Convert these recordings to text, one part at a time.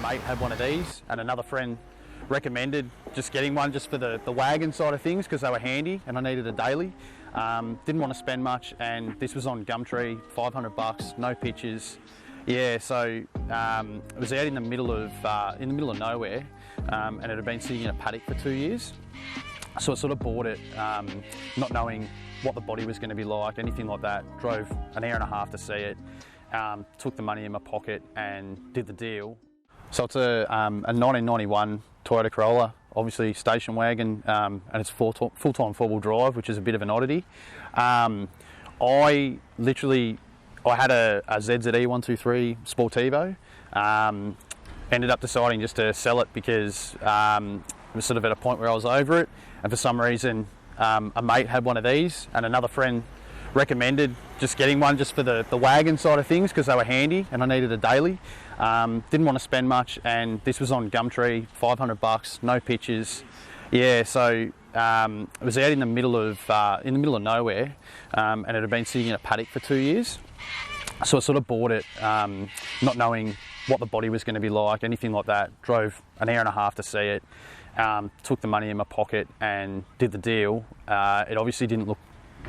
mate had one of these, and another friend recommended just getting one just for the wagon side of things because they were handy and I needed a daily. Didn't want to spend much, and this was on Gumtree, $500, no pictures. Yeah, so it was out in the middle of nowhere, and it had been sitting in a paddock for 2 years. So I sort of bought it, not knowing what the body was going to be like, anything like that. Drove an hour and a half to see it, took the money in my pocket and did the deal. So it's a 1991 Toyota Corolla, obviously station wagon, and it's full-time four-wheel drive, which is a bit of an oddity. I had a ZZE 123 Sportivo. Ended up deciding just to sell it because it was sort of at a point where I was over it, and for some reason a mate had one of these and another friend recommended just getting one just for the wagon side of things because they were handy and I needed a daily. Didn't want to spend much, and this was on Gumtree, $500, no pictures. Yeah, so it was out in the middle of nowhere, and it had been sitting in a paddock for 2 years. So I sort of bought it, not knowing what the body was going to be like, anything like that. Drove an hour and a half to see it, took the money in my pocket and did the deal. It obviously didn't look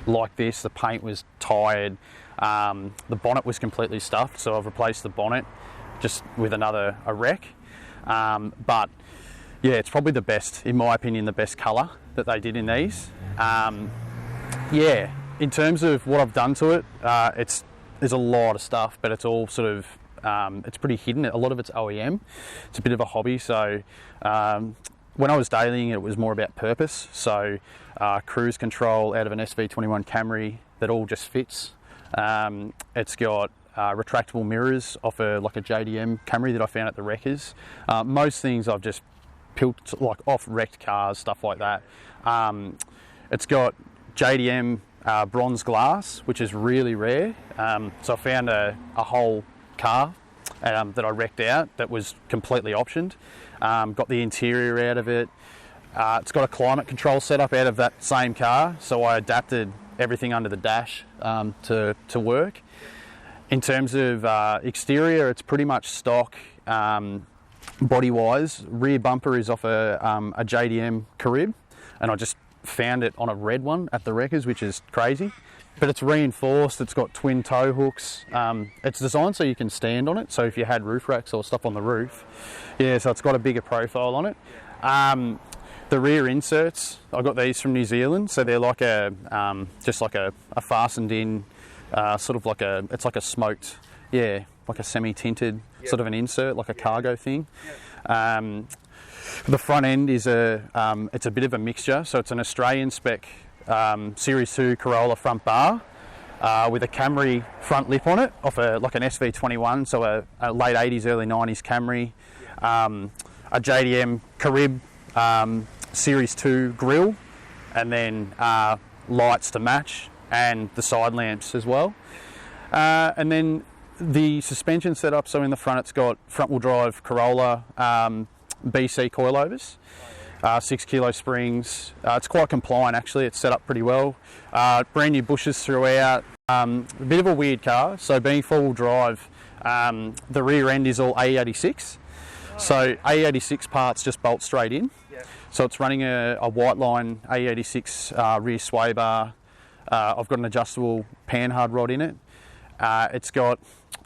like this. The paint was tired. The bonnet was completely stuffed, so I've replaced the bonnet just with a wreck. But yeah, it's probably the best, in my opinion, the best colour that they did in these. Yeah, in terms of what I've done to it, there's a lot of stuff, but it's all sort of, it's pretty hidden. A lot of it's OEM. It's a bit of a hobby. So when I was dailying it was more about purpose. So cruise control out of an SV21 Camry that all just fits. It's got retractable mirrors off a JDM Camry that I found at the wreckers. Most things I've just picked off wrecked cars, stuff like that. It's got JDM bronze glass, which is really rare. So I found a whole car that I wrecked out that was completely optioned. Got the interior out of it. It's got a climate control setup out of that same car, so I adapted everything under the dash to work. In terms of exterior, it's pretty much stock body-wise. Rear bumper is off a JDM Carib, and I just found it on a red one at the wreckers, which is crazy. But it's reinforced, it's got twin tow hooks. It's designed so you can stand on it, so if you had roof racks or stuff on the roof. Yeah, so it's got a bigger profile on it. The rear inserts, I got these from New Zealand, so they're like just like a fastened in, sort of it's like a smoked, yeah, like a semi-tinted sort of an insert, like a cargo thing. The front end is it's a bit of a mixture, so it's an Australian spec Series 2 Corolla front bar with a Camry front lip on it, off an SV21, so a late 80s, early 90s Camry, a JDM Carib Series 2 grille, and then lights to match, and the side lamps as well. And then the suspension setup, so in the front it's got front wheel drive Corolla BC coilovers, 6 kilo springs. It's quite compliant actually, it's set up pretty well. Brand new bushes throughout. A bit of a weird car, so being four-wheel drive, the rear end is all AE86. So AE86 parts just bolt straight in. So it's running a Whiteline AE86 rear sway bar. I've got an adjustable panhard rod in it. It's got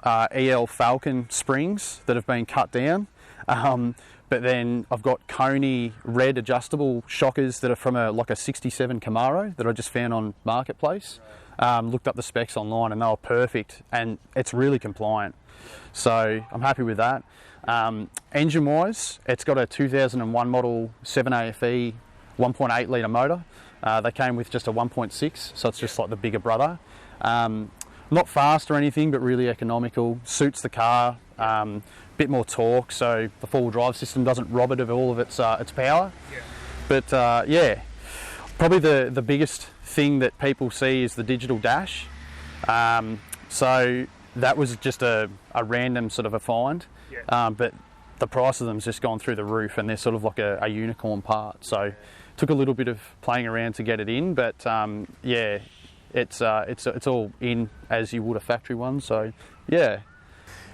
EL Falcon springs that have been cut down. But then I've got Coney red adjustable shockers that are from a 67 Camaro that I just found on Marketplace. Looked up the specs online and they were perfect, and it's really compliant. So I'm happy with that. Engine wise, it's got a 2001 model 7AFE 1.8 litre motor. They came with just a 1.6, so it's just like the bigger brother. Not fast or anything, but really economical. Suits the car. Bit more torque, so the four-wheel drive system doesn't rob it of all of its power. But yeah, probably the biggest thing that people see is the digital dash. So that was just a random sort of a find, but the price of them's just gone through the roof, and they're sort of like a unicorn part. So took a little bit of playing around to get it in, but yeah, it's all in as you would a factory one. So yeah.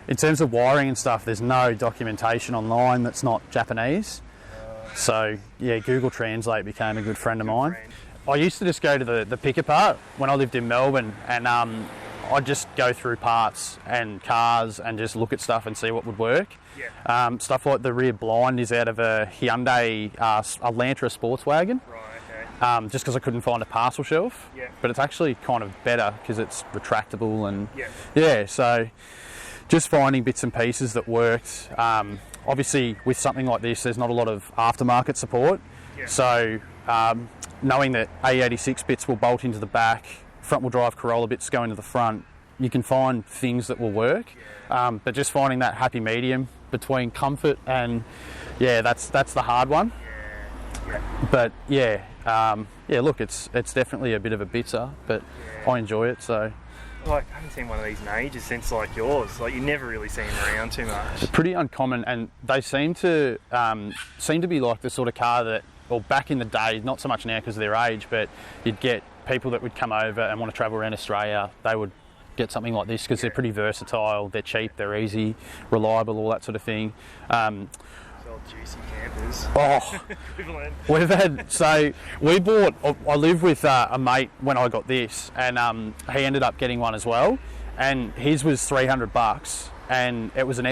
in terms of wiring and stuff, there's no documentation online that's not Japanese. So yeah, Google Translate became a good friend of mine. I used to just go to the picker part when I lived in Melbourne, and I'd just go through parts and cars and just look at stuff and see what would work. Yeah. Stuff like the rear blind is out of a Hyundai Elantra sports wagon. Right, okay. Just because I couldn't find a parcel shelf. Yeah. But it's actually kind of better because it's retractable and Yeah. so just finding bits and pieces that worked. Obviously with something like this there's not a lot of aftermarket support. Yeah. So knowing that A86 bits will bolt into the back, front wheel drive Corolla bits go into the front, you can find things that will work. But just finding that happy medium between comfort and that's the hard one. Yeah. But look, it's definitely a bit of a bitter, but I enjoy it. So Like, I haven't seen one of these in ages since like yours. Like, you never really see them around too much. pretty uncommon, and they seem to be like the sort of car that, well, back in the day, not so much now because of their age, but you'd get people that would come over and want to travel around Australia. They would get something like this because they're pretty versatile, they're cheap, they're easy, reliable, all that sort of thing. Old juicy campers. Oh, we bought, I lived with a mate when I got this, and he ended up getting one as well, and his was $300, and it was an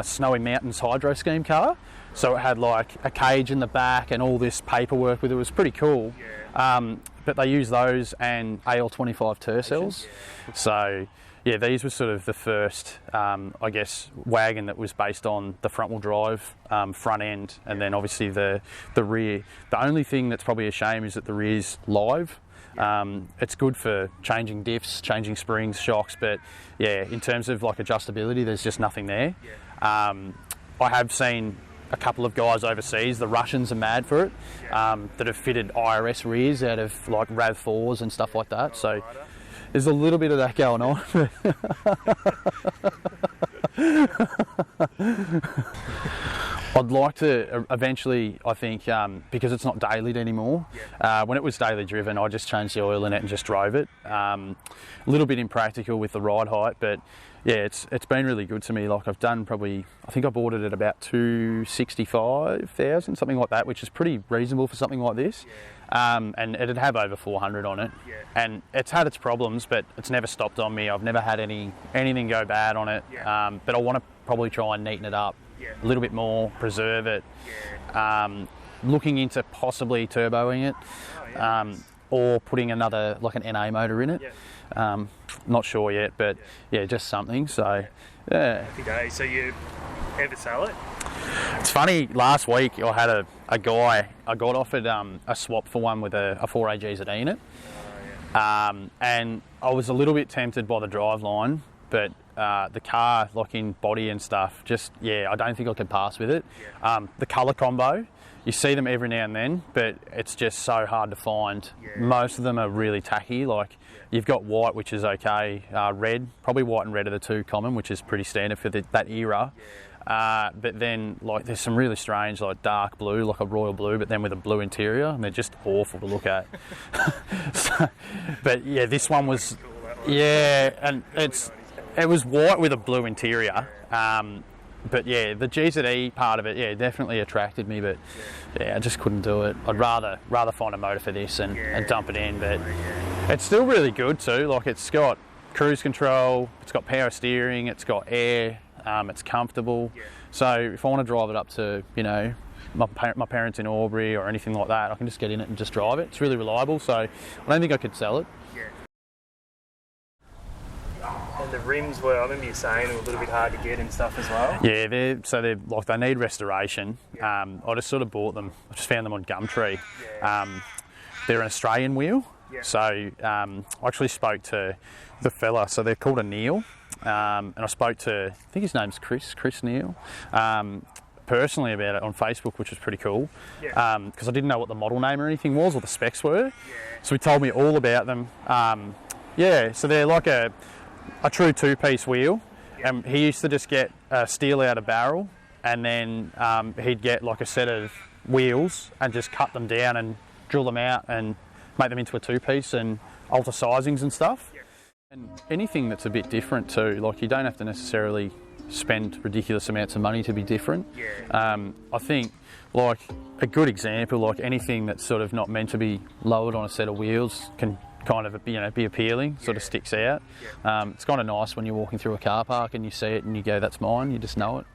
Snowy Mountains hydro scheme car, so it had like a cage in the back and all this paperwork with it. It was pretty cool. But they use those and AL25 Tercels. So yeah, these were sort of the first, I guess, wagon that was based on the front wheel drive front end, and then obviously the rear. The only thing that's probably a shame is that the rear's live. It's good for changing diffs, changing springs, shocks, but yeah, in terms of like adjustability, there's just nothing there. I have seen a couple of guys overseas, the Russians are mad for it, that have fitted IRS rears out of like RAV4s and stuff like that. So there's a little bit of that going on. I'd like to eventually, I think, because it's not dailied anymore, when it was daily driven, I just changed the oil in it and just drove it. A little bit impractical with the ride height, but yeah, it's been really good to me. Like, I've done probably, I think I bought it at about 265,000, something like that, which is pretty reasonable for something like this. And it'd have over 400 on it, and it's had its problems, but it's never stopped on me. I've never had anything go bad on it, but I want to probably try and neaten it up a little bit more, preserve it. Looking into possibly turboing it, or putting another, like an NA motor in it. Not sure yet, but yeah, just something. So yeah. Happy days. So you ever sell it? It's funny, last week I had a guy, I got offered a swap for one with a 4AGZE in it. And I was a little bit tempted by the driveline, but the car, like in body and stuff, just, I don't think I could pass with it. The colour combo, you see them every now and then, but it's just so hard to find. Most of them are really tacky. Like, you've got white, which is okay, red, probably white and red are the two common, which is pretty standard for that era. But then, like, there's some really strange, like dark blue, like a royal blue, but then with a blue interior, and they're just awful to look at. But yeah, this one was, and it was white with a blue interior. But yeah, the GZE part of it, definitely attracted me, but I just couldn't do it. I'd rather find a motor for this and dump it in, but it's still really good too. Like, it's got cruise control, it's got power steering, it's got air, it's comfortable. So if I want to drive it up to, my parents in Albury or anything like that, I can just get in it and just drive it. It's really reliable, so I don't think I could sell it. And the rims were, I remember you saying, they were a little bit hard to get and stuff as well. Yeah, they're like, they need restoration. I just sort of bought them. I just found them on Gumtree. They're an Australian wheel. So I actually spoke to the fella. So they're called a Neil, and I spoke to, I think his name's Chris Neil, personally about it on Facebook, which was pretty cool. Because I didn't know what the model name or anything was, or the specs were. So he told me all about them. So they're like a true two-piece wheel, and he used to just get steel out of barrel, and then he'd get like a set of wheels and just cut them down and drill them out and make them into a two-piece and alter sizings and stuff. And anything that's a bit different too, like, you don't have to necessarily spend ridiculous amounts of money to be different. Yeah. I think, like, a good example, like anything that's sort of not meant to be lowered on a set of wheels can kind of, you know, be appealing, sort of sticks out. Yeah. It's kind of nice when you're walking through a car park and you see it and you go, that's mine, you just know it.